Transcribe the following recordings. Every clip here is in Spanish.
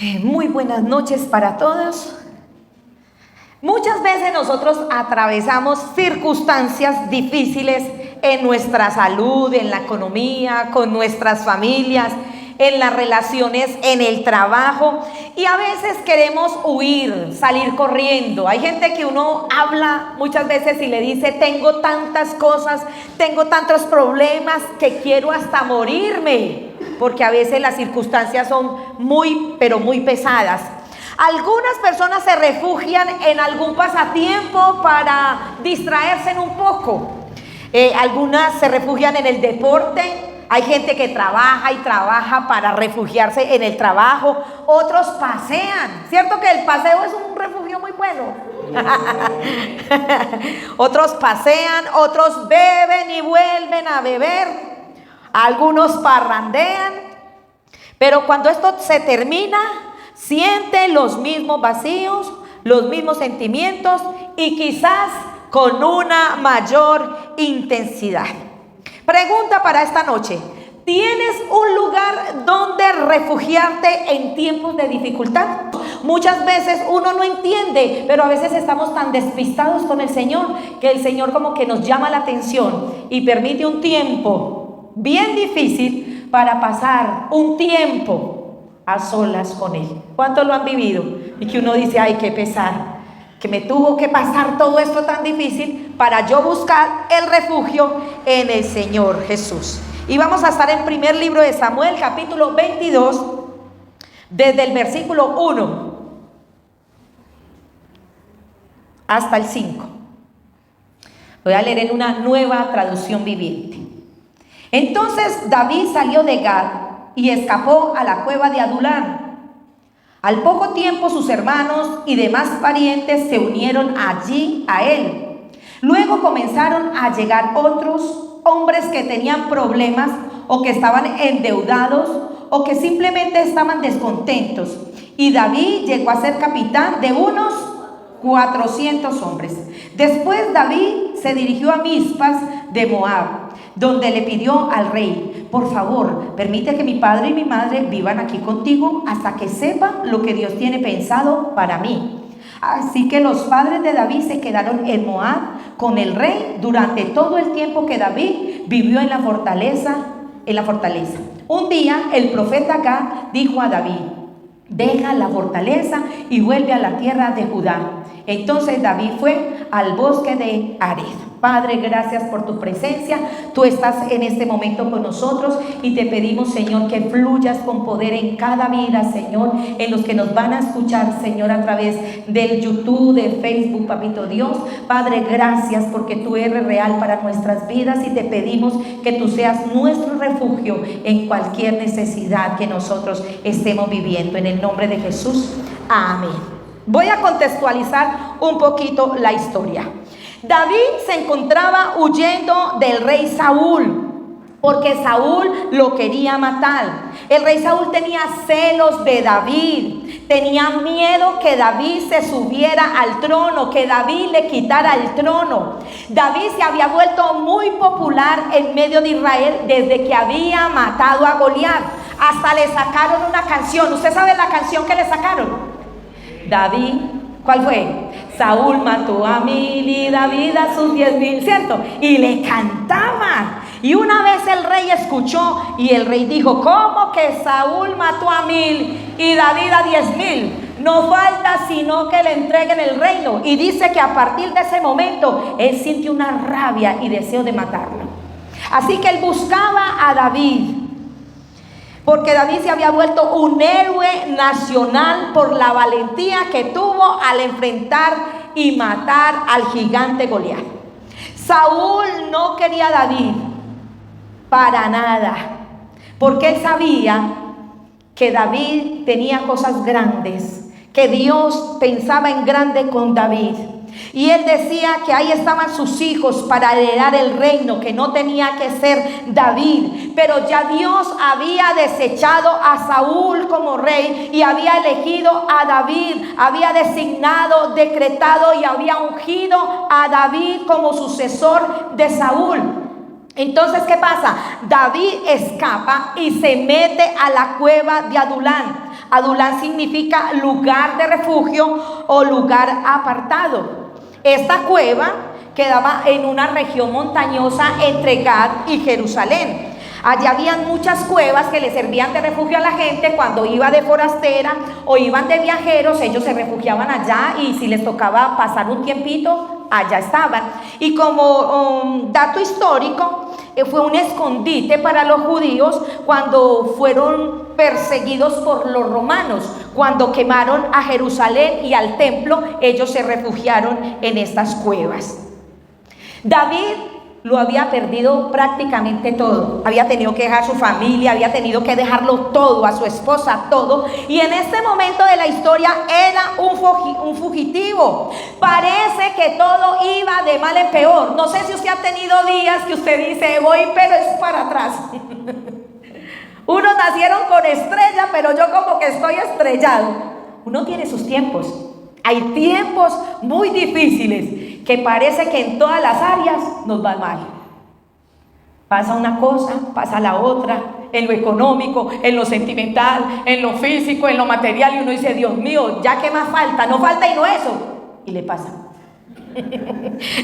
Muy buenas noches para todos. Muchas veces nosotros atravesamos circunstancias difíciles en nuestra salud, en la economía, con nuestras familias, en las relaciones, en el trabajo, y a veces queremos huir, salir corriendo. Hay gente que uno habla muchas veces y le dice: tengo tantas cosas, tengo tantos problemas que quiero hasta morirme, porque a veces las circunstancias son muy, pero muy pesadas. Algunas personas se refugian en algún pasatiempo para distraerse un poco. Algunas se refugian en el deporte. Hay gente que trabaja y trabaja para refugiarse en el trabajo. Otros pasean. ¿Cierto que el paseo es un refugio muy bueno? Otros pasean, otros beben y vuelven a beber. Algunos parrandean. Pero cuando esto se termina, sienten los mismos vacíos, los mismos sentimientos y quizás con una mayor intensidad. Pregunta para esta noche: ¿tienes un lugar donde refugiarte en tiempos de dificultad? Muchas veces uno no entiende, pero a veces estamos tan despistados con el Señor que el Señor como que nos llama la atención y permite un tiempo bien difícil para pasar un tiempo a solas con Él. ¿Cuántos lo han vivido? Y que uno dice: ay, qué pesar, que me tuvo que pasar todo esto tan difícil para yo buscar el refugio en el Señor Jesús. Y vamos a estar en primer libro de Samuel, capítulo 22, desde el versículo 1 hasta el 5. Voy a leer en una nueva traducción viviente. Entonces David salió de Gad y escapó a la cueva de Adulam. Al poco tiempo sus hermanos y demás parientes se unieron allí a él. Luego comenzaron a llegar otros hombres que tenían problemas o que estaban endeudados o que simplemente estaban descontentos. Y David llegó a ser capitán de unos 400 hombres. Después David se dirigió a Mispas de Moab, donde le pidió al rey: por favor, permite que mi padre y mi madre vivan aquí contigo hasta que sepan lo que Dios tiene pensado para mí. Así que los padres de David se quedaron en Moab con el rey durante todo el tiempo que David vivió en la fortaleza. Un día el profeta Gad dijo a David: deja la fortaleza y vuelve a la tierra de Judá. Entonces David fue al bosque de Ared. Padre, gracias por tu presencia. Tú estás en este momento con nosotros y te pedimos, Señor, que fluyas con poder en cada vida, Señor, en los que nos van a escuchar, Señor, a través del YouTube, de Facebook, Papito Dios. Padre, gracias porque tú eres real para nuestras vidas y te pedimos que tú seas nuestro refugio en cualquier necesidad que nosotros estemos viviendo. En el nombre de Jesús, amén. Voy a contextualizar un poquito la historia. David se encontraba huyendo del rey Saúl, porque Saúl lo quería matar. El rey Saúl tenía celos de David, tenía miedo que David se subiera al trono, que David le quitara el trono. David se había vuelto muy popular en medio de Israel desde que había matado a Goliat. Hasta le sacaron una canción. ¿Usted sabe la canción que le sacaron? David, ¿cuál fue? Saúl mató a 1000 y David a sus 10,000, ¿cierto? Y le cantaban. Y una vez el rey escuchó y el rey dijo: ¿cómo que Saúl mató a 1000 y David a 10,000? No falta sino que le entreguen el reino. Y dice que a partir de ese momento él sintió una rabia y deseo de matarlo. Así que él buscaba a David, porque David se había vuelto un héroe nacional por la valentía que tuvo al enfrentar y matar al gigante Goliat. Saúl no quería a David para nada, porque él sabía que David tenía cosas grandes, que Dios pensaba en grande con David. Y él decía que ahí estaban sus hijos para heredar el reino, que no tenía que ser David. Pero ya Dios había desechado a Saúl como rey y había elegido a David, había designado, decretado y había ungido a David como sucesor de Saúl. Entonces, ¿qué pasa? David escapa y se mete a la cueva de Adulán. Adulán significa lugar de refugio o lugar apartado. Esta cueva quedaba en una región montañosa entre Gad y Jerusalén. Allí habían muchas cuevas que le servían de refugio a la gente cuando iba de forastera o iban de viajeros. Ellos se refugiaban allá y si les tocaba pasar un tiempito, allá estaban. Y como dato histórico, fue un escondite para los judíos cuando fueron perseguidos por los romanos. Cuando quemaron a Jerusalén y al templo, ellos se refugiaron en estas cuevas. David lo había perdido prácticamente todo. Había tenido que dejar su familia, había tenido que dejarlo todo, a su esposa, todo. Y en este momento de la historia era un fugitivo. Parece que todo iba de mal en peor. No sé si usted ha tenido días que usted dice, voy pero es para atrás. Unos nacieron con estrella, pero yo como que estoy estrellado. Uno tiene sus tiempos. Hay tiempos muy difíciles que parece que en todas las áreas nos va mal. Pasa una cosa, pasa la otra, en lo económico, en lo sentimental, en lo físico, en lo material, y uno dice, Dios mío, ya qué más falta, no falta y no eso, y le pasa.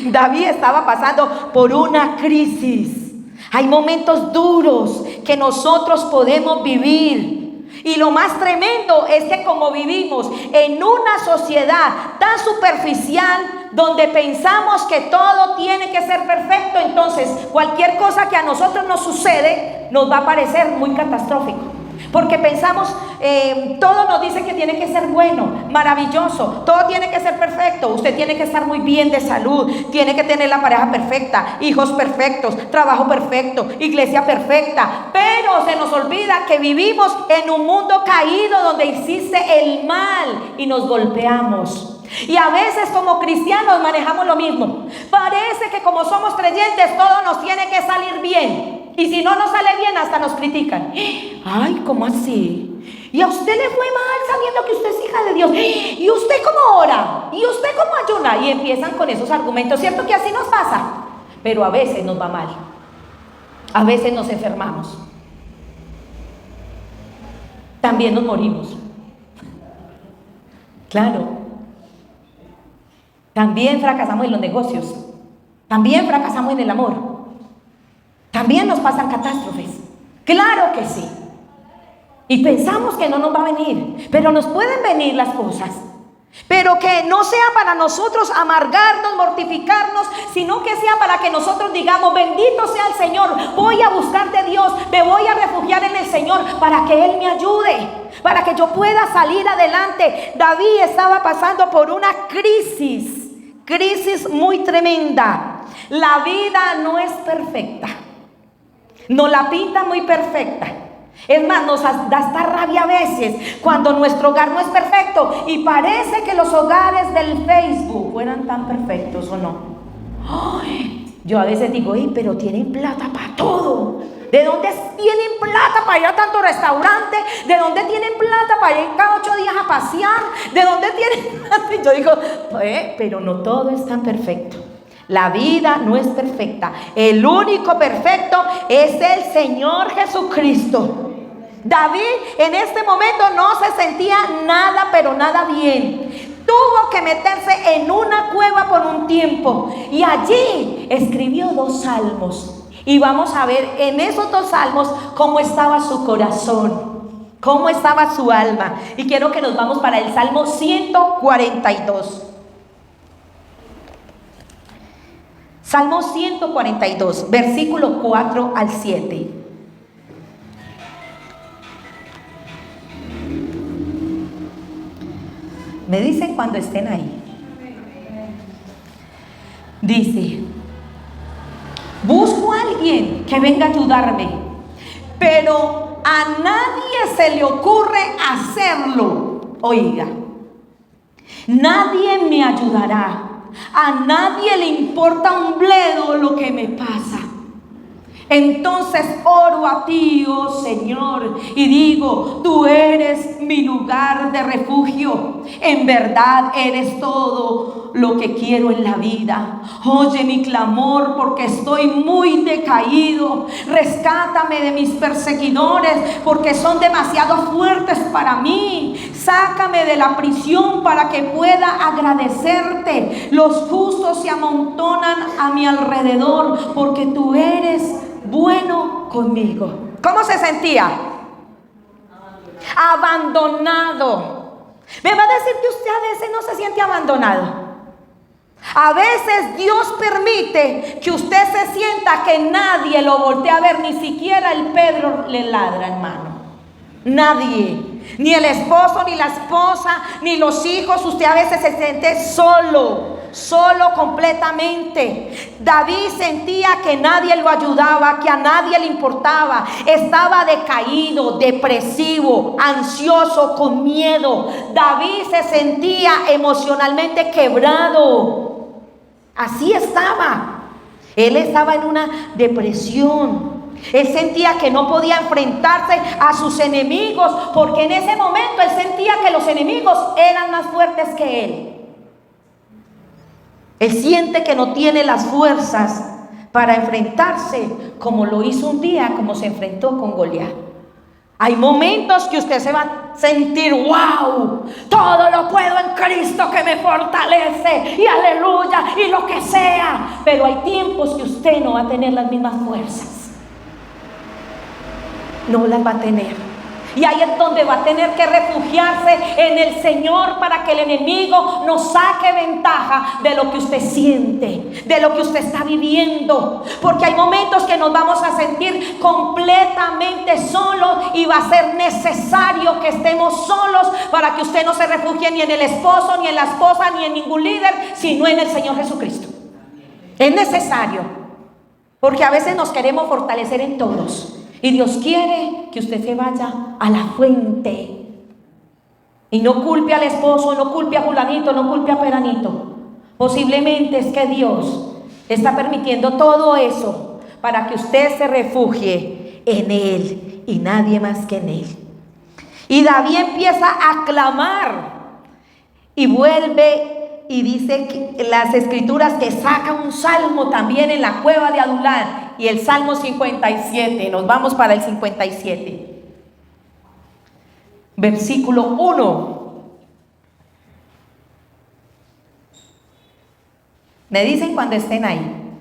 David estaba pasando por una crisis. Hay momentos duros que nosotros podemos vivir. Y lo más tremendo es que como vivimos en una sociedad tan superficial, donde pensamos que todo tiene que ser perfecto, entonces cualquier cosa que a nosotros nos sucede nos va a parecer muy catastrófico. Porque pensamos, todo nos dice que tiene que ser bueno, maravilloso, todo tiene que ser perfecto. Usted tiene que estar muy bien de salud, tiene que tener la pareja perfecta, hijos perfectos, trabajo perfecto, iglesia perfecta. Pero se nos olvida que vivimos en un mundo caído donde existe el mal y nos golpeamos. Y a veces como cristianos manejamos lo mismo. Parece que como somos creyentes todo nos tiene que salir bien. Y si no nos sale bien hasta nos critican. Ay, ¿cómo así? Y a usted le fue mal sabiendo que usted es hija de Dios. ¿Y usted cómo ora? ¿Y usted cómo ayuna? Y empiezan con esos argumentos. ¿Cierto que así nos pasa? Pero a veces nos va mal. A veces nos enfermamos. También nos morimos. Claro. También fracasamos en los negocios. También fracasamos en el amor. También nos pasan catástrofes. Claro que sí. Y pensamos que no nos va a venir, pero nos pueden venir las cosas. Pero que no sea para nosotros amargarnos, mortificarnos, sino que sea para que nosotros digamos, bendito sea el Señor, voy a buscar de Dios, me voy a refugiar en el Señor para que Él me ayude, para que yo pueda salir adelante. David estaba pasando por una crisis muy tremenda. La vida no es perfecta. Nos la pinta muy perfecta. Es más, nos da hasta rabia a veces cuando nuestro hogar no es perfecto y parece que los hogares del Facebook fueran tan perfectos, ¿o no? Ay, yo a veces digo, pero tienen plata para todo. ¿De dónde tienen plata para ir a tanto restaurante? ¿De dónde tienen plata para ir cada 8 días a pasear? ¿De dónde tienen plata? Y yo digo, pero no todo es tan perfecto. La vida no es perfecta. El único perfecto es el Señor Jesucristo. David en este momento no se sentía nada, pero nada bien. Tuvo que meterse en una cueva por un tiempo y allí escribió 2 salmos. Y vamos a ver en esos 2 salmos cómo estaba su corazón, cómo estaba su alma. Y quiero que nos vamos para el Salmo 142. Salmo 142, versículo 4 al 7. Me dicen cuando estén ahí. Dice, busco a alguien que venga a ayudarme, pero a nadie se le ocurre hacerlo. Oiga, nadie me ayudará. A nadie le importa un bledo lo que me pasa. Entonces oro a ti, oh Señor, y digo, tú eres mi lugar de refugio. En verdad eres todo lo que quiero en la vida. Oye mi clamor porque estoy muy decaído. Rescátame de mis perseguidores porque son demasiado fuertes para mí. Sácame de la prisión para que pueda agradecerte. Los justos se amontonan a mi alrededor porque tú eres bueno conmigo. ¿Cómo se sentía? Abandonado. Me va a decir que usted a veces no se siente abandonado. A veces Dios permite que usted se sienta que nadie lo voltea a ver, ni siquiera el Pedro le ladra, hermano. Nadie, ni el esposo, ni la esposa, ni los hijos. Usted a veces se siente solo completamente. David sentía que nadie lo ayudaba, que a nadie le importaba. Estaba decaído, depresivo, ansioso, con miedo. David se sentía emocionalmente quebrado. Así estaba. Él estaba en una depresión. Él sentía que no podía enfrentarse a sus enemigos, porque en ese momento él sentía que los enemigos eran más fuertes que él. Él siente que no tiene las fuerzas para enfrentarse como lo hizo un día, como se enfrentó con Goliat. Hay momentos que usted se va a sentir, wow, todo lo puedo en Cristo que me fortalece, y aleluya, y lo que sea. Pero hay tiempos que usted no va a tener las mismas fuerzas. No las va a tener. Y ahí es donde va a tener que refugiarse en el Señor para que el enemigo no saque ventaja de lo que usted siente, de lo que usted está viviendo. Porque hay momentos que nos vamos a sentir completamente solos y va a ser necesario que estemos solos para que usted no se refugie ni en el esposo, ni en la esposa, ni en ningún líder, sino en el Señor Jesucristo. Es necesario, porque a veces nos queremos fortalecer en todos. Y Dios quiere que usted se vaya a la fuente. Y no culpe al esposo, no culpe a fulanito, no culpe a peranito. Posiblemente es que Dios está permitiendo todo eso para que usted se refugie en Él y nadie más que en Él. Y David empieza a clamar y vuelve y dice que las escrituras que saca un salmo también en la cueva de Adulam. Y el Salmo 57, nos vamos para el 57, versículo 1. Me dicen cuando estén ahí.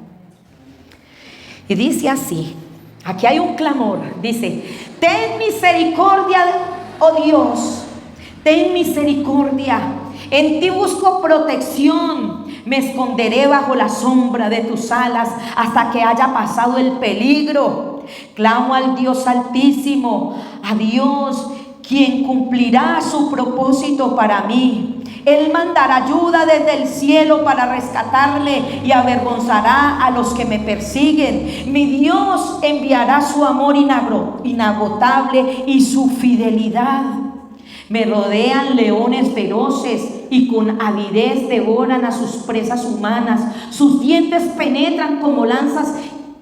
Y dice así, aquí hay un clamor, dice: ten misericordia, oh Dios, ten misericordia. En ti busco protección. Me esconderé bajo la sombra de tus alas hasta que haya pasado el peligro. Clamo al Dios Altísimo, a Dios, quien cumplirá su propósito para mí. Él mandará ayuda desde el cielo para rescatarme y avergonzará a los que me persiguen. Mi Dios enviará su amor inagotable y su fidelidad. Me rodean leones feroces y con avidez devoran a sus presas humanas. Sus dientes penetran como lanzas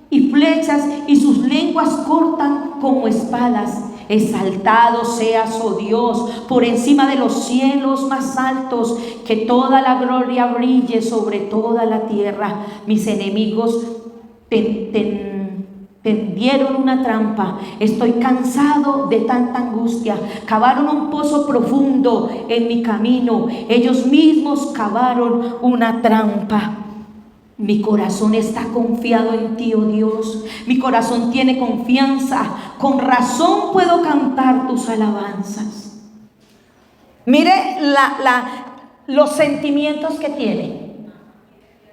y flechas, y sus lenguas cortan como espadas. Exaltado seas, oh Dios, por encima de los cielos más altos, que toda la gloria brille sobre toda la tierra. Mis enemigos tendieron una trampa. Estoy cansado de tanta angustia. Cavaron un pozo profundo en mi camino. Ellos mismos cavaron una trampa. Mi corazón está confiado en ti, oh Dios. Mi corazón tiene confianza. Con razón puedo cantar tus alabanzas. Mire los sentimientos que tiene.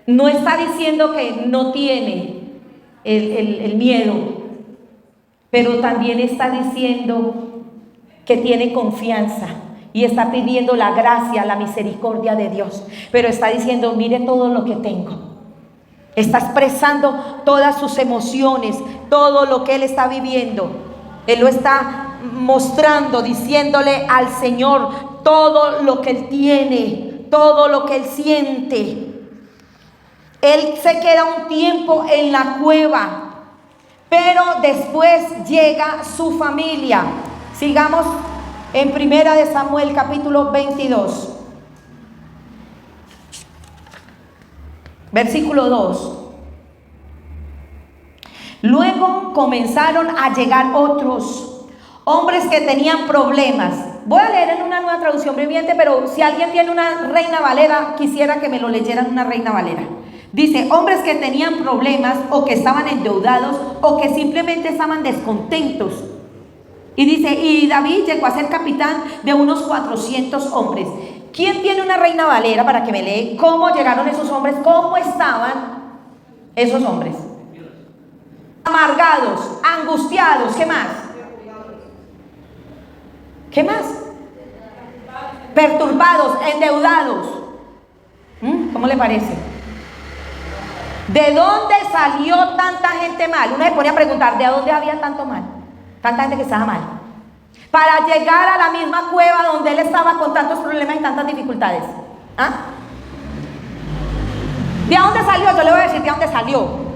No está diciendo que no tiene el miedo, pero también está diciendo que tiene confianza y está pidiendo la gracia, la misericordia de Dios, pero está diciendo: mire todo lo que tengo. Está expresando todas sus emociones, todo lo que él está viviendo. Él lo está mostrando, diciéndole al Señor todo lo que él tiene, todo lo que él siente. Él se queda un tiempo en la cueva, pero después llega su familia. Sigamos en 1 Samuel capítulo 22. Versículo 2. Luego comenzaron a llegar otros hombres que tenían problemas. Voy a leer en una Nueva Traducción Viviente, pero si alguien tiene una Reina Valera, quisiera que me lo leyeran en una Reina Valera. Dice, hombres que tenían problemas o que estaban endeudados o que simplemente estaban descontentos. Y dice, y David llegó a ser capitán de unos 400 hombres. ¿Quién tiene una Reina Valera para que me lee cómo llegaron esos hombres? ¿Cómo estaban esos hombres? Amargados, angustiados, ¿qué más? ¿Qué más? Perturbados, endeudados. ¿Cómo le parece? ¿De dónde salió tanta gente mal? Uno se pone a preguntar, ¿de dónde había tanto mal? Tanta gente que estaba mal. Para llegar a la misma cueva donde él estaba con tantos problemas y tantas dificultades. ¿Ah? ¿De dónde salió? Yo le voy a decir de dónde salió.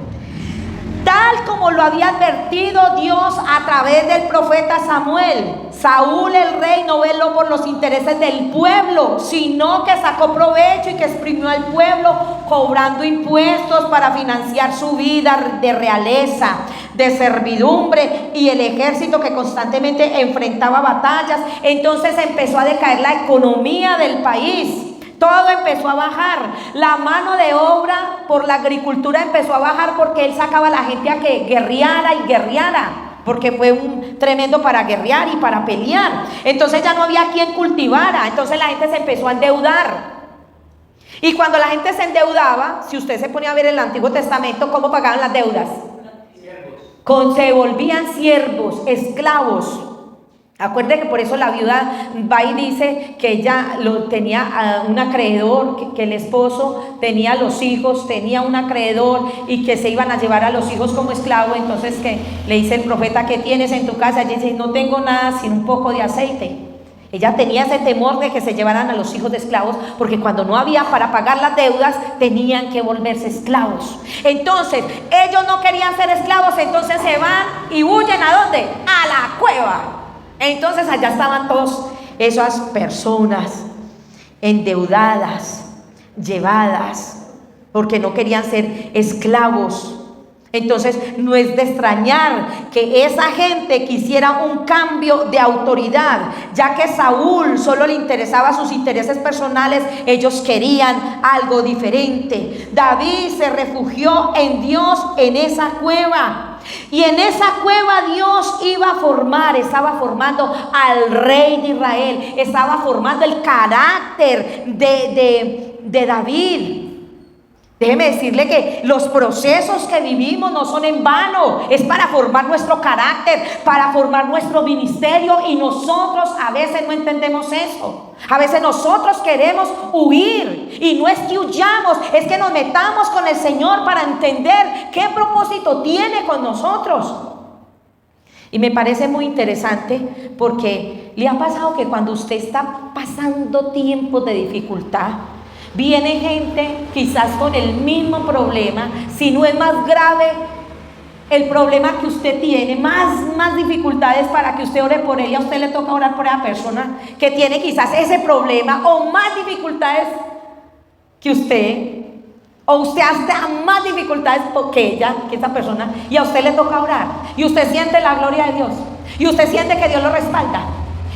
Tal como lo había advertido Dios a través del profeta Samuel. Saúl el rey no veló por los intereses del pueblo, sino que sacó provecho y que exprimió al pueblo cobrando impuestos para financiar su vida de realeza, de servidumbre y el ejército que constantemente enfrentaba batallas. Entonces empezó a decaer la economía del país. Todo empezó a bajar. La mano de obra por la agricultura empezó a bajar porque él sacaba a la gente a que guerreara y guerreara, porque fue un tremendo para guerrear y para pelear. Entonces ya no había quien cultivara. Entonces la gente se empezó a endeudar. Y cuando la gente se endeudaba, si usted se ponía a ver el Antiguo Testamento, ¿cómo pagaban las deudas? Se volvían siervos, esclavos. Acuerde que por eso la viuda va y dice que ella tenía un acreedor, que el esposo tenía los hijos, tenía un acreedor y que se iban a llevar a los hijos como esclavos. Entonces que le dice el profeta, ¿qué tienes en tu casa? Ella dice, no tengo nada sino un poco de aceite. Ella tenía ese temor de que se llevaran a los hijos de esclavos, porque cuando no había para pagar las deudas, tenían que volverse esclavos. Entonces, ellos no querían ser esclavos, entonces se van y huyen ¿a dónde? A la cueva. Entonces allá estaban todas esas personas endeudadas, llevadas, porque no querían ser esclavos. Entonces no es de extrañar que esa gente quisiera un cambio de autoridad, ya que Saúl solo le interesaba sus intereses personales. Ellos querían algo diferente. David se refugió en Dios en esa cueva. Y en esa cueva Dios estaba formando al rey de Israel, estaba formando el carácter de David. Déjeme decirle que los procesos que vivimos no son en vano, es para formar nuestro carácter, para formar nuestro ministerio, y nosotros a veces no entendemos eso. A veces nosotros queremos huir, y no es que huyamos, es que nos metamos con el Señor para entender qué propósito tiene con nosotros. Y me parece muy interesante porque le ha pasado que cuando usted está pasando tiempos de dificultad, viene gente quizás con el mismo problema, si no es más grave el problema que usted tiene, más dificultades para que usted ore por él, y a usted le toca orar por esa persona que tiene quizás ese problema o más dificultades que usted, o usted hasta más dificultades que ella, que esa persona, y a usted le toca orar, y usted siente la gloria de Dios, y usted siente que Dios lo respalda,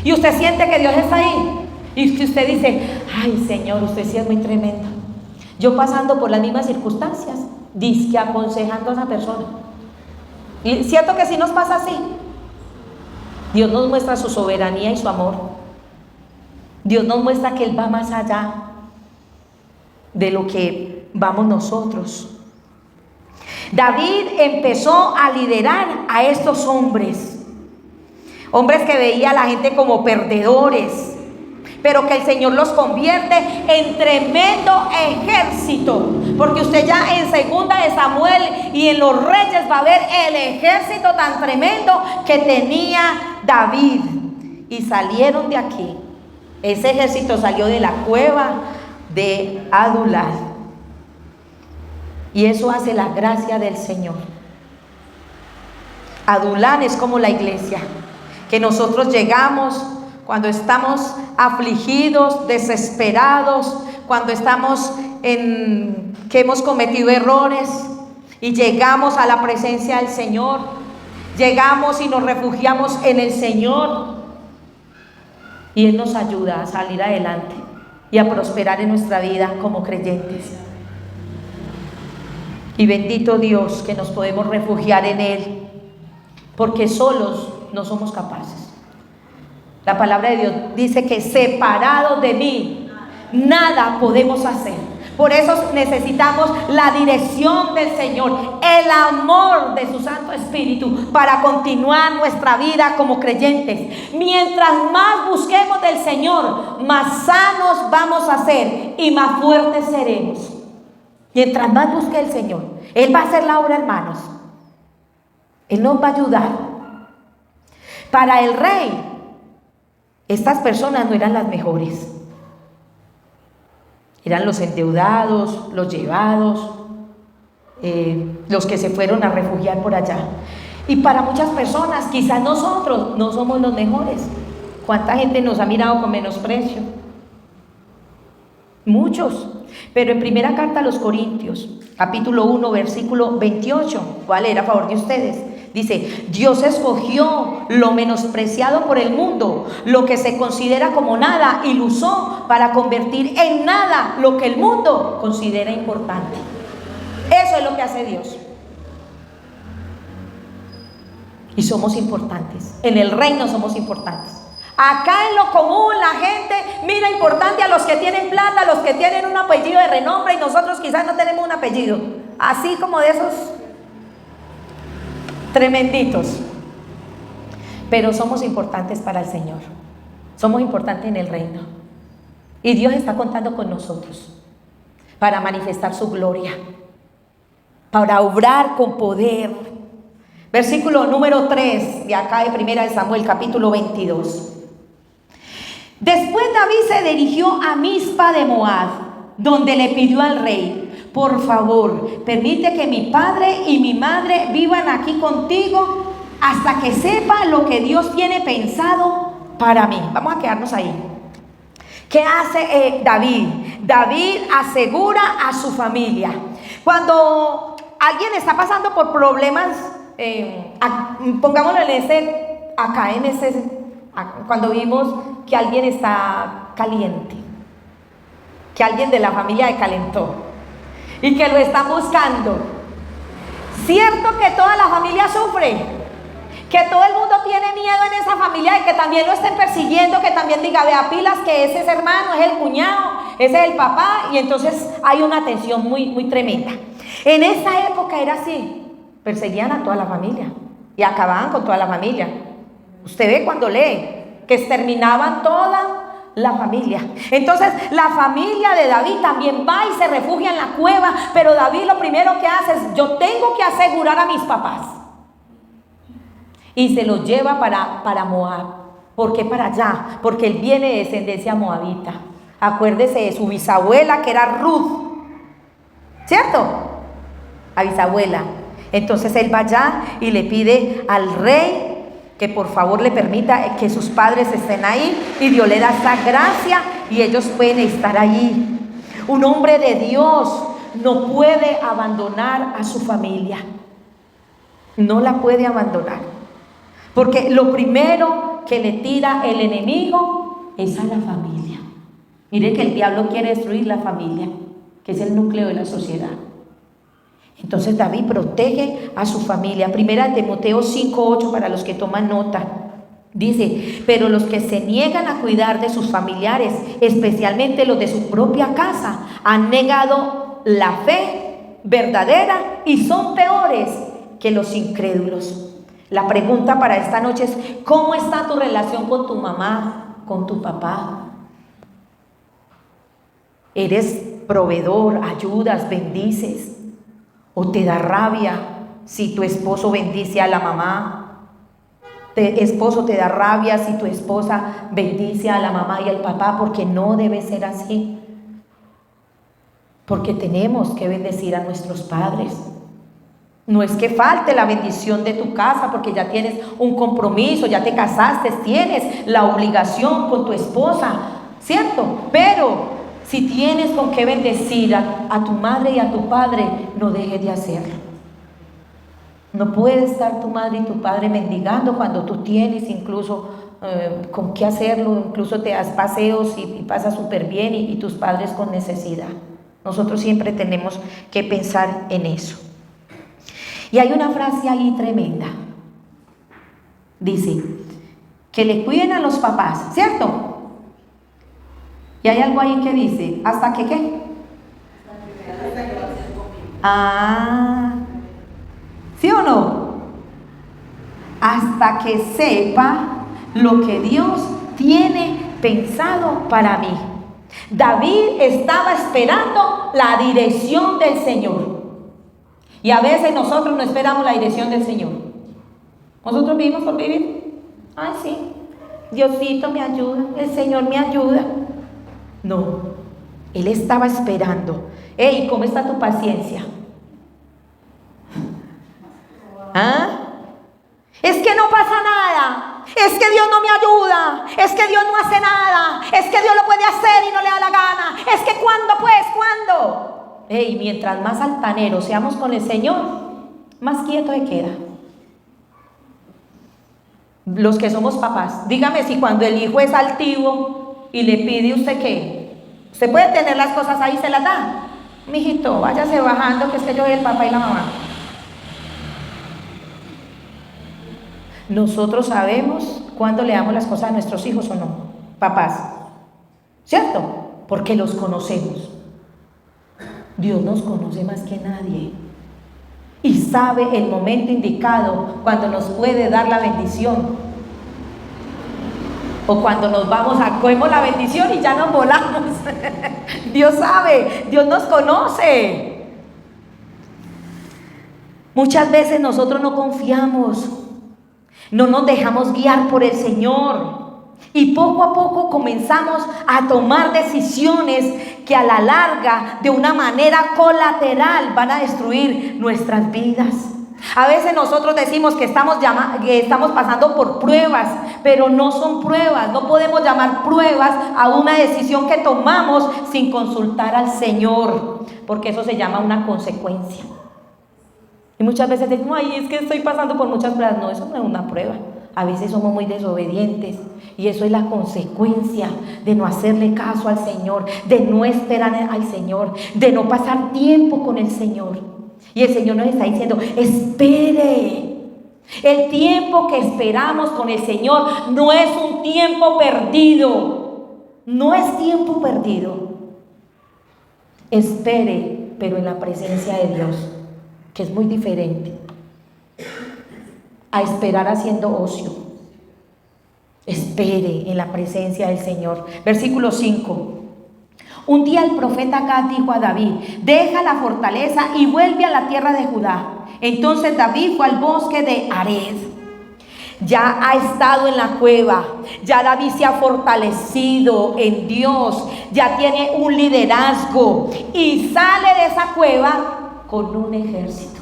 y usted siente que Dios está ahí. Y que usted dice, ay Señor, usted sí es muy tremendo. Yo pasando por las mismas circunstancias, dizque aconsejando a esa persona. Y cierto que sí nos pasa así. Dios nos muestra su soberanía y su amor. Dios nos muestra que Él va más allá de lo que vamos nosotros. David empezó a liderar a estos hombres que veía a la gente como perdedores, pero que el Señor los convierte en tremendo ejército, porque usted ya en Segunda de Samuel y en los Reyes va a ver el ejército tan tremendo que tenía David. Y salieron de aquí, ese ejército salió de la cueva de Adulam, y eso hace la gracia del Señor. Adulam es como la iglesia, que nosotros llegamos cuando estamos afligidos, desesperados, cuando estamos que hemos cometido errores y llegamos a la presencia del Señor, llegamos y nos refugiamos en el Señor, y Él nos ayuda a salir adelante y a prosperar en nuestra vida como creyentes. Y bendito Dios que nos podemos refugiar en Él, porque solos no somos capaces. La palabra de Dios dice que separados de mí nada podemos hacer. Por eso necesitamos la dirección del Señor, el amor de su Santo Espíritu para continuar nuestra vida como creyentes. Mientras más busquemos del Señor, más sanos vamos a ser y más fuertes seremos. Mientras más busque el Señor, Él va a hacer la obra, hermanos. Él nos va a ayudar. Para el rey, estas personas no eran las mejores. Eran los endeudados, los llevados, los que se fueron a refugiar por allá. Y para muchas personas, quizás nosotros no somos los mejores. ¿Cuánta gente nos ha mirado con menosprecio? Muchos. Pero en primera carta a los Corintios, capítulo 1, versículo 28, voy a leer a favor de ustedes. Dice: Dios escogió lo menospreciado por el mundo, lo que se considera como nada, y lo usó para convertir en nada lo que el mundo considera importante. Eso es lo que hace Dios. Y somos importantes. En el reino somos importantes. Acá en lo común la gente mira importante a los que tienen plata, a los que tienen un apellido de renombre, y nosotros quizás no tenemos un apellido, así como de esos tremenditos. Pero somos importantes para el Señor. Somos importantes en el reino. Y Dios está contando con nosotros para manifestar su gloria, para obrar con poder. Versículo número 3 de acá de primera de Samuel, capítulo 22. Después David se dirigió a Mizpa de Moab, donde le pidió al rey: por favor, permite que mi padre y mi madre vivan aquí contigo hasta que sepa lo que Dios tiene pensado para mí. Vamos a quedarnos ahí. ¿Qué hace David? David asegura a su familia. Cuando alguien está pasando por problemas, pongámoslo cuando vimos que alguien está caliente, que alguien de la familia le calentó y que lo están buscando. Cierto que toda la familia sufre, que todo el mundo tiene miedo en esa familia de que también lo estén persiguiendo, que también diga: vea pilas, que ese es hermano, es el cuñado, ese es el papá, y entonces hay una tensión muy, muy tremenda. En esa época era así, perseguían a toda la familia y acababan con toda la familia. Usted ve cuando lee que exterminaban toda la familia. Entonces la familia de David también va y se refugia en la cueva, pero David lo primero que hace es: yo tengo que asegurar a mis papás. Y se los lleva para Moab. ¿Por qué para allá? Porque él viene de descendencia moabita. Acuérdese de su bisabuela, que era Ruth, ¿cierto? A bisabuela. Entonces él va allá y le pide al rey que por favor le permita que sus padres estén ahí, y Dios le da esa gracia y ellos pueden estar allí. Un hombre de Dios no puede abandonar a su familia, no la puede abandonar, porque lo primero que le tira el enemigo es a la familia. Mire que el diablo quiere destruir la familia, que es el núcleo de la sociedad. Entonces David protege a su familia. Primera Timoteo 5:8, para los que toman nota, dice: pero los que se niegan a cuidar de sus familiares, especialmente los de su propia casa, han negado la fe verdadera y son peores que los incrédulos. La pregunta para esta noche es: ¿cómo está tu relación con tu mamá, con tu papá? ¿Eres proveedor, ayudas, bendices? ¿O te da rabia si tu esposo bendice a la mamá? Esposo, te da rabia si tu esposa bendice a la mamá y al papá, porque no debe ser así. Porque tenemos que bendecir a nuestros padres. No es que falte la bendición de tu casa, porque ya tienes un compromiso, ya te casaste, tienes la obligación con tu esposa, ¿cierto? Pero Si tienes con qué bendecir a tu madre y a tu padre, no dejes de hacerlo. No puede estar tu madre y tu padre mendigando cuando tú tienes incluso con qué hacerlo, incluso te das paseos y pasas súper bien y tus padres con necesidad. Nosotros siempre tenemos que pensar en eso. Y hay una frase ahí tremenda. Dice, que le cuiden a los papás, ¿cierto? Y hay algo ahí que dice, ¿hasta que qué? ¿Sí o no? Hasta que sepa lo que Dios tiene pensado para mí. David estaba esperando la dirección del Señor. Y a veces nosotros no esperamos la dirección del Señor. Nosotros vivimos por vivir. Ay, sí, Diosito me ayuda, el Señor me ayuda. No, él estaba esperando. Hey, ¿cómo está tu paciencia? Es que no pasa nada. Es que Dios no me ayuda. Es que Dios no hace nada. Es que Dios lo puede hacer y no le da la gana. Es que ¿cuándo pues? ¿Cuándo? Hey, mientras más altaneros seamos con el Señor, más quieto se queda. Los que somos papás, dígame si cuando el hijo es altivo y le pide usted qué, usted puede tener las cosas ahí, se las da. Mijito, váyase bajando, que es que yo soy el papá y la mamá. Nosotros sabemos cuándo le damos las cosas a nuestros hijos o no, papás, ¿cierto? Porque los conocemos. Dios nos conoce más que nadie y sabe el momento indicado cuando nos puede dar la bendición o cuando nos vamos a cogemos la bendición y ya nos volamos. Dios sabe, Dios nos conoce. Muchas veces nosotros no confiamos, no nos dejamos guiar por el Señor y poco a poco comenzamos a tomar decisiones que a la larga, de una manera colateral, van a destruir nuestras vidas. A veces nosotros decimos que estamos pasando por pruebas, pero no son pruebas. No podemos llamar pruebas a una decisión que tomamos sin consultar al Señor, porque eso se llama una consecuencia. Y muchas veces decimos, ay, es que estoy pasando por muchas pruebas. No, eso no es una prueba. A veces somos muy desobedientes y eso es la consecuencia de no hacerle caso al Señor, de no esperar al Señor, de no pasar tiempo con el Señor. Y el Señor nos está diciendo, espere. El tiempo que esperamos con el Señor no es un tiempo perdido. No es tiempo perdido. Espere, pero en la presencia de Dios, que es muy diferente a esperar haciendo ocio. Espere en la presencia del Señor. Versículo 5. Un día el profeta Gad dijo a David, deja la fortaleza y vuelve a la tierra de Judá. Entonces David fue al bosque de Ared. Ya ha estado en la cueva, ya David se ha fortalecido en Dios, ya tiene un liderazgo y sale de esa cueva con un ejército.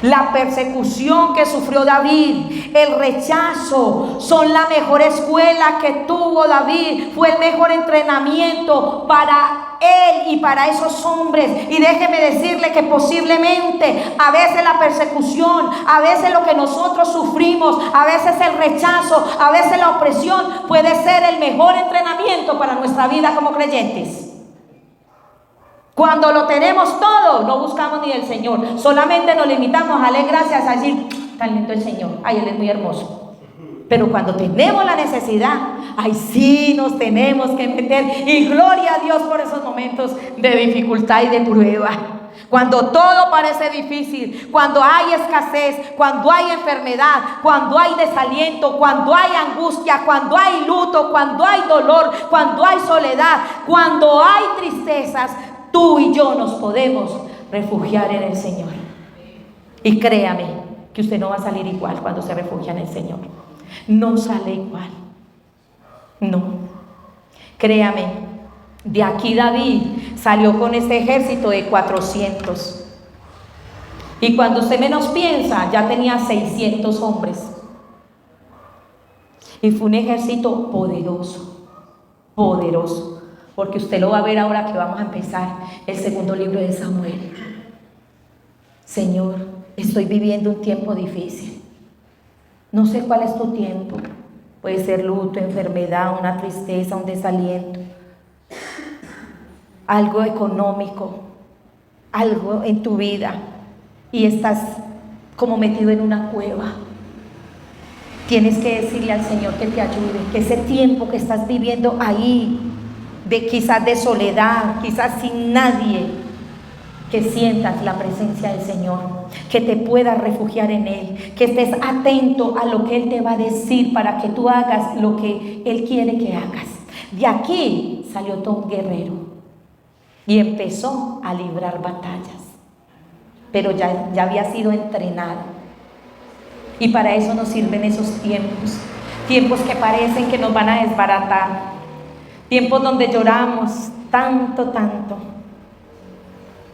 La persecución que sufrió David, el rechazo, son la mejor escuela que tuvo David. Fue el mejor entrenamiento para él y para esos hombres. Y déjeme decirle que posiblemente a veces la persecución, a veces lo que nosotros sufrimos, a veces el rechazo, a veces la opresión puede ser el mejor entrenamiento para nuestra vida como creyentes. Cuando lo tenemos todo, no buscamos ni del Señor, solamente nos limitamos a darle gracias, a decir, tan lindo el Señor, ay, Él es muy hermoso. Pero cuando tenemos la necesidad, ay, sí, nos tenemos que meter, y gloria a Dios por esos momentos de dificultad y de prueba. Cuando todo parece difícil, cuando hay escasez, cuando hay enfermedad, cuando hay desaliento, cuando hay angustia, cuando hay luto, cuando hay dolor, cuando hay soledad, cuando hay tristezas, tú y yo nos podemos refugiar en el Señor. Y créame que usted no va a salir igual cuando se refugia en el Señor. No sale igual. No. Créame, de aquí David salió con este ejército de 400. Y cuando usted menos piensa, ya tenía 600 hombres. Y fue un ejército poderoso, poderoso, porque usted lo va a ver ahora que vamos a empezar el segundo libro de Samuel. Señor, estoy viviendo un tiempo difícil. No sé cuál es tu tiempo. Puede ser luto, enfermedad, una tristeza, un desaliento, algo económico, algo en tu vida, y estás como metido en una cueva. Tienes que decirle al Señor que te ayude, que ese tiempo que estás viviendo ahí, quizás de soledad, quizás sin nadie, que sientas la presencia del Señor, que te puedas refugiar en Él, que estés atento a lo que Él te va a decir para que tú hagas lo que Él quiere que hagas. De aquí salió todo un guerrero y empezó a librar batallas, pero ya había sido entrenado. Y para eso nos sirven esos tiempos, tiempos que parecen que nos van a desbaratar, tiempos donde lloramos tanto.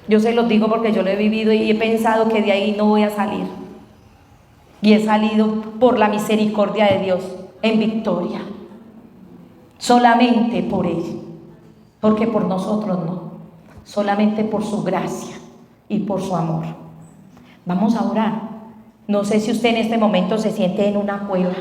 Yo se los digo porque yo lo he vivido y he pensado que de ahí no voy a salir. Y he salido por la misericordia de Dios en victoria. Solamente por Él. Porque por nosotros no. Solamente por su gracia y por su amor. Vamos a orar. No sé si usted en este momento se siente en una cueva,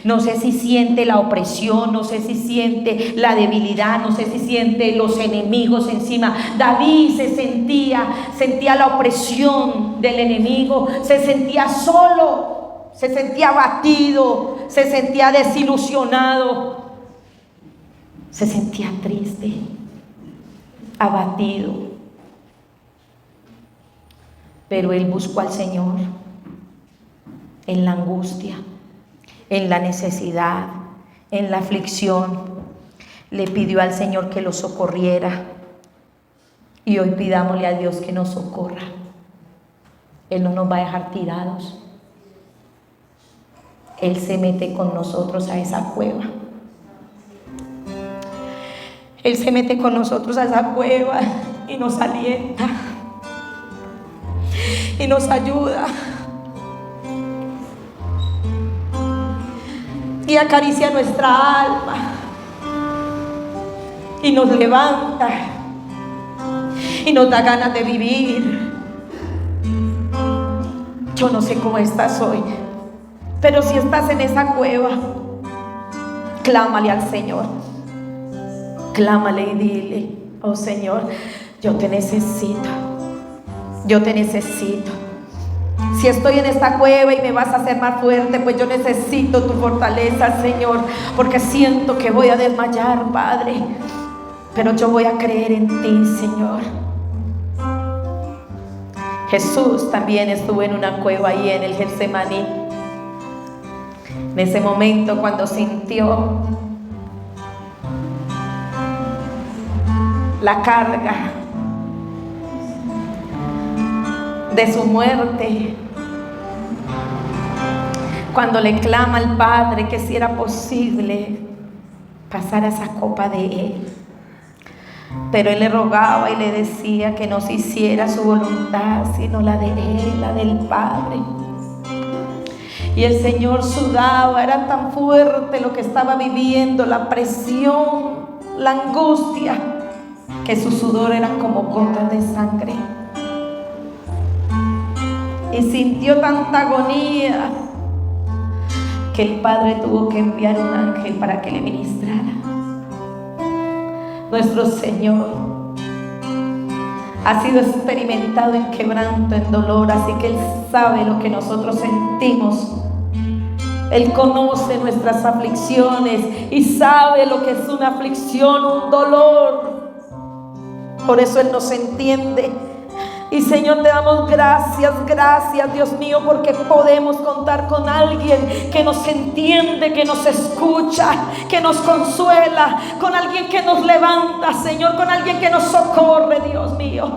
no sé si siente la opresión, no sé si siente la debilidad, no sé si siente los enemigos encima. David sentía la opresión del enemigo, se sentía solo, se sentía abatido, se sentía desilusionado, se sentía triste, abatido. Pero él buscó al Señor en la angustia, en la necesidad, en la aflicción. Le pidió al Señor que lo socorriera. Y hoy pidámosle a Dios que nos socorra. Él no nos va a dejar tirados. Él se mete con nosotros a esa cueva. Él se mete con nosotros a esa cueva y nos alienta y nos ayuda. Y acaricia nuestra alma y nos levanta y nos da ganas de vivir. Yo no sé cómo estás hoy, pero si estás en esa cueva, clámale al Señor, clámale y dile: oh Señor, yo te necesito, yo te necesito. Si estoy en esta cueva y me vas a hacer más fuerte, pues yo necesito tu fortaleza, Señor, porque siento que voy a desmayar, Padre, pero yo voy a creer en ti, Señor. Jesús también estuvo en una cueva ahí en el Getsemaní. En ese momento cuando sintió la carga de su muerte, cuando le clama al Padre que si era posible pasar esa copa de Él, pero Él le rogaba y le decía que no se hiciera su voluntad sino la de Él, la del Padre. Y el Señor sudaba, era tan fuerte lo que estaba viviendo, la presión, la angustia, que su sudor eran como gotas de sangre. Y sintió tanta agonía que el Padre tuvo que enviar un ángel para que le ministrara. Nuestro Señor ha sido experimentado en quebranto, en dolor, así que Él sabe lo que nosotros sentimos. Él conoce nuestras aflicciones y sabe lo que es una aflicción, un dolor. Por eso Él nos entiende. Y Señor, te damos gracias, Dios mío, porque podemos contar con alguien que nos entiende, que nos escucha, que nos consuela, con alguien que nos levanta, Señor, con alguien que nos socorre, Dios mío.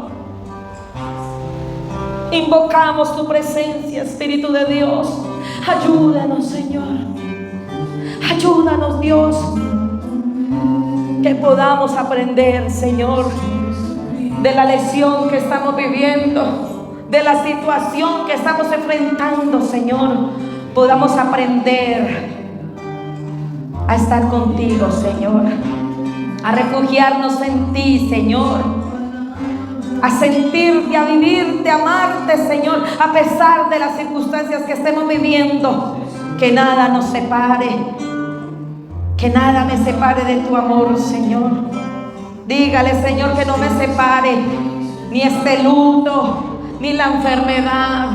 Invocamos tu presencia, Espíritu de Dios. Ayúdanos, Señor. Ayúdanos, Dios. Que podamos aprender, Señor, de la lesión que estamos viviendo, de la situación que estamos enfrentando, Señor. Podamos aprender a estar contigo, Señor, a refugiarnos en ti, Señor, a sentirte, a vivirte, a amarte, Señor, a pesar de las circunstancias que estemos viviendo. Que nada nos separe, que nada me separe de tu amor, Señor. Dígale, Señor, que no me separe ni este luto, ni la enfermedad,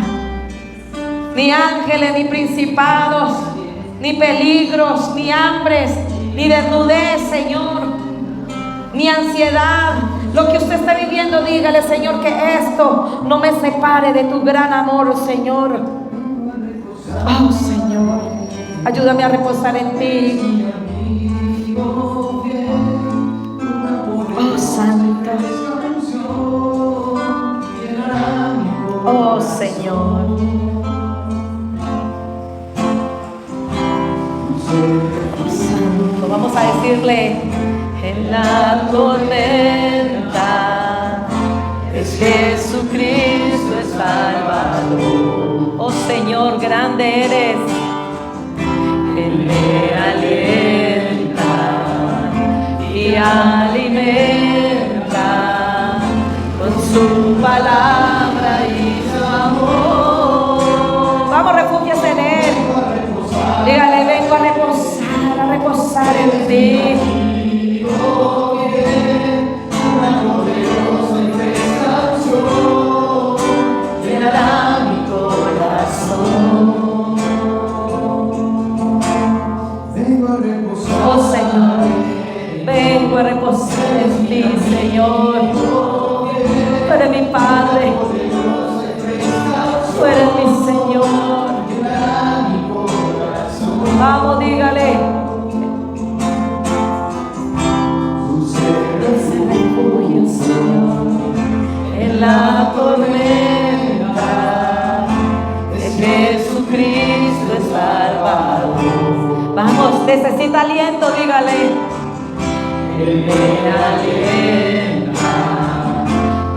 ni ángeles, ni principados, ni peligros, ni hambres, ni desnudez, Señor, ni ansiedad. Lo que usted está viviendo, dígale, Señor, que esto no me separe de tu gran amor, Señor. Oh, Señor, ayúdame a reposar en ti. Oh, Santo. Oh, Señor. Oh, Santo. Vamos a decirle: en la tormenta es Jesucristo el Salvador. Oh, Señor, grande eres. Él me alienta y alimenta con su palabra y su amor. Vamos, refúgiese en Él. Dígale: vengo a reposar en ti. Una poderosa infestación llenará mi corazón. Vengo a reposar. Oh, Señor, vengo a reposar en ti, Señor. Tú eres mi Padre, tú eres mi Señor. Vamos, dígale: ese refugio, Señor, en la tormenta es Jesucristo el Salvador. Vamos, necesita aliento, dígale: Él me alienta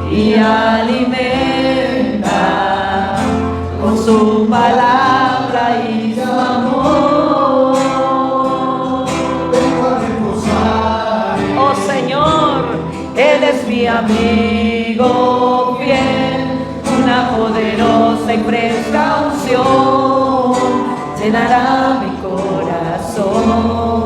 y alimenta con su palabra y su amor. Vengo a reposar. Oh, Señor, Él es mi amigo fiel, una poderosa y fresca unción llenará mi corazón.